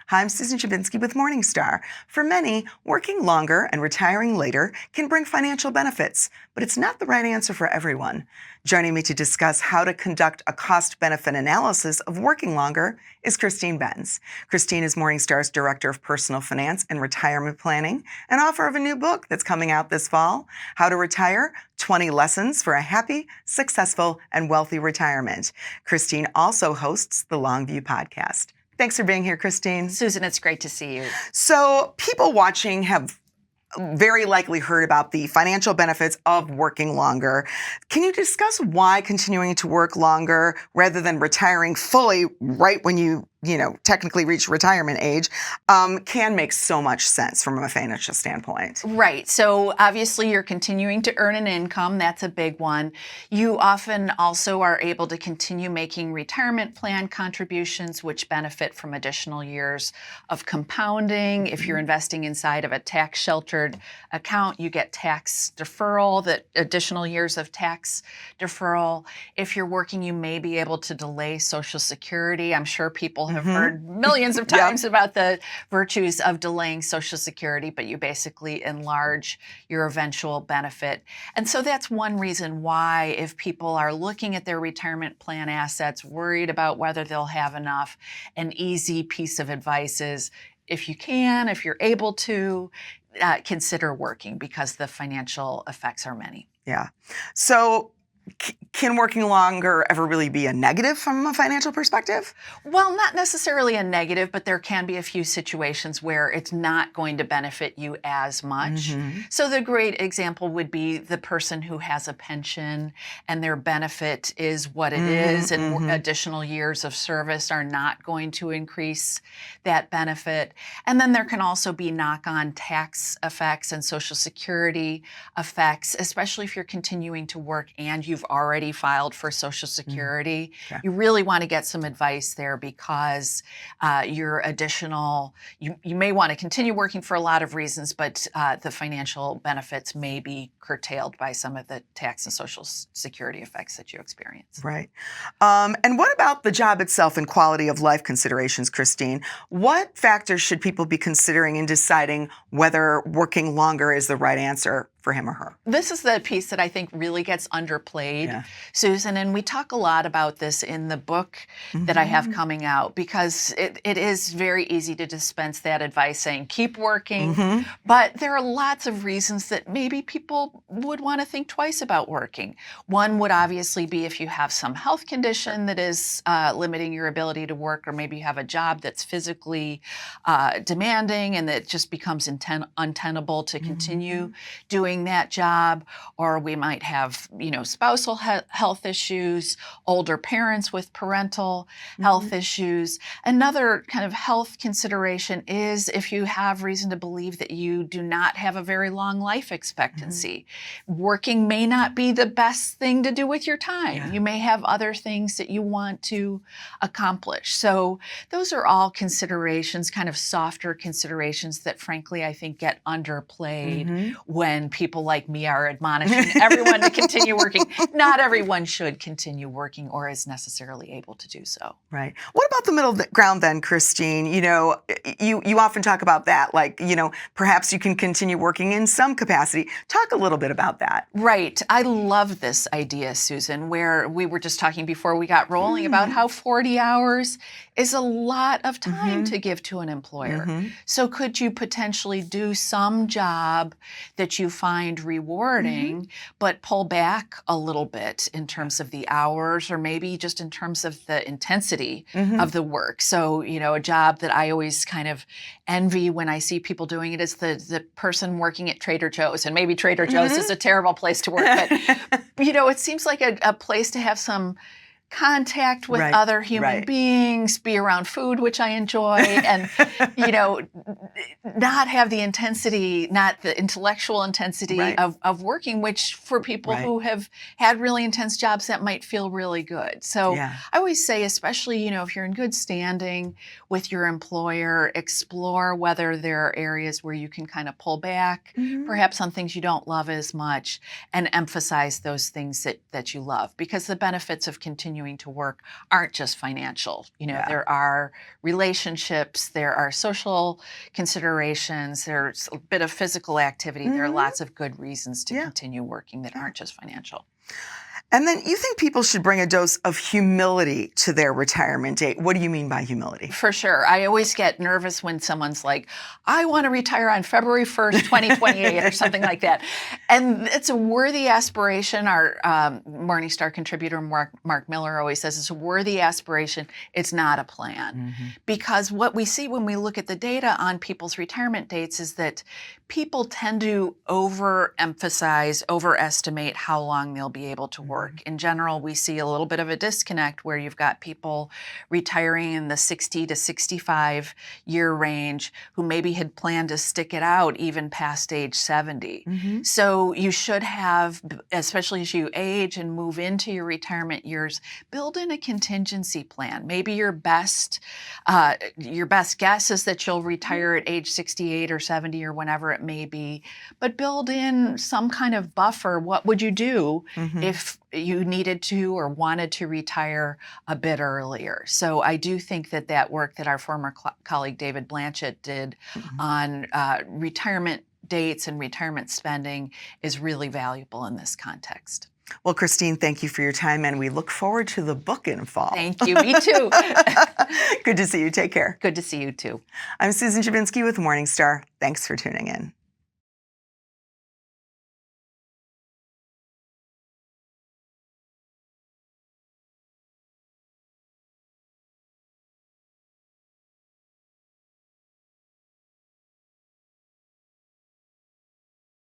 Hi, I'm Susan Chabinsky with Morningstar. For many, working longer and retiring later can bring financial benefits, but it's not the right answer for everyone. Joining me to discuss how to conduct a cost-benefit analysis of working longer is Christine Benz. Christine is Morningstar's Director of Personal Finance and Retirement Planning and author of a new book that's coming out this fall, How to Retire, 20 Lessons for a Happy, Successful, and Wealthy Retirement. Christine also hosts the Longview podcast. Thanks for being here, Christine. Susan, it's great to see you. So people watching have very likely heard about the financial benefits of working longer. Can you discuss why continuing to work longer rather than retiring fully right when you technically reach retirement age can make so much sense from a financial standpoint? Right. So obviously you're continuing to earn an income. That's a big one. You often also are able to continue making retirement plan contributions, which benefit from additional years of compounding. If you're investing inside of a tax sheltered account, you get tax deferral, that additional years of tax deferral. If you're working, you may be able to delay Social Security. I'm sure people have heard millions of times about the virtues of delaying Social Security, but you basically enlarge your eventual benefit. And so that's one reason why, if people are looking at their retirement plan assets, worried about whether they'll have enough, an easy piece of advice is, if you're able to, consider working, because the financial effects are many. Yeah. So can working longer ever really be a negative from a financial perspective? Well, not necessarily a negative, but there can be a few situations where it's not going to benefit you as much. So the great example would be the person who has a pension and their benefit is what it is, and additional years of service are not going to increase that benefit. And then there can also be knock-on tax effects and Social Security effects, especially if you're continuing to work and you've already filed for Social Security. Okay. You really want to get some advice there, because your additional, you may want to continue working for a lot of reasons, but the financial benefits may be curtailed by some of the tax and Social Security effects that you experience. Right. And what about the job itself and quality of life considerations, Christine? What factors should people be considering in deciding whether working longer is the right answer for him or her? This is the piece that I think really gets underplayed, Susan, and we talk a lot about this in the book that I have coming out, because it is very easy to dispense that advice saying, keep working, but there are lots of reasons that maybe people would want to think twice about working. One would obviously be if you have some health condition that is limiting your ability to work, or maybe you have a job that's physically demanding and that just becomes untenable to continue doing that job. Or we might have, spousal health issues, older parents with parental health issues. Another kind of health consideration is if you have reason to believe that you do not have a very long life expectancy. Working may not be the best thing to do with your time. You may have other things that you want to accomplish. So those are all considerations, kind of softer considerations that frankly I think get underplayed when people like me are admonishing everyone to continue working. Not everyone should continue working or is necessarily able to do so. Right. What about the middle ground then, Christine? You often talk about that, like, perhaps you can continue working in some capacity. Talk a little bit about that. Right. I love this idea, Susan, where we were just talking before we got rolling about how 40 hours is a lot of time to give to an employer. So could you potentially do some job that you find rewarding, but pull back a little bit in terms of the hours, or maybe just in terms of the intensity of the work? So, a job that I always kind of envy when I see people doing it is the person working at Trader Joe's. And maybe Trader Joe's is a terrible place to work, but, it seems like a place to have some contact with other human beings, be around food, which I enjoy, and, not have the intensity, not the intellectual intensity of working, which for people who have had really intense jobs, that might feel really good. So I always say, especially, if you're in good standing with your employer, explore whether there are areas where you can kind of pull back, perhaps on things you don't love as much, and emphasize those things that you love, because the benefits of continuing continuing to work aren't just financial. Yeah. There are relationships, there are social considerations, there's a bit of physical activity. There are lots of good reasons to continue working that aren't just financial. And then you think people should bring a dose of humility to their retirement date. What do you mean by humility? For sure. I always get nervous when someone's like, I want to retire on February 1st, 2028 or something like that. And it's a worthy aspiration. Our Morningstar contributor, Mark Miller, always says it's a worthy aspiration. It's not a plan. Because what we see when we look at the data on people's retirement dates is that people tend to overemphasize, overestimate how long they'll be able to work. In general, we see a little bit of a disconnect where you've got people retiring in the 60 to 65 year range who maybe had planned to stick it out even past age 70. So you should have, especially as you age and move into your retirement years, build in a contingency plan. Maybe your best guess is that you'll retire at age 68 or 70 or whenever it may be, but build in some kind of buffer. What would you do if you needed to or wanted to retire a bit earlier? So I do think that work that our former colleague David Blanchett did on retirement dates and retirement spending is really valuable in this context. Well, Christine, thank you for your time, and we look forward to the book in fall. Thank you. Me too. Good to see you. Take care. Good to see you too. I'm Susan Chabinsky with Morningstar. Thanks for tuning in.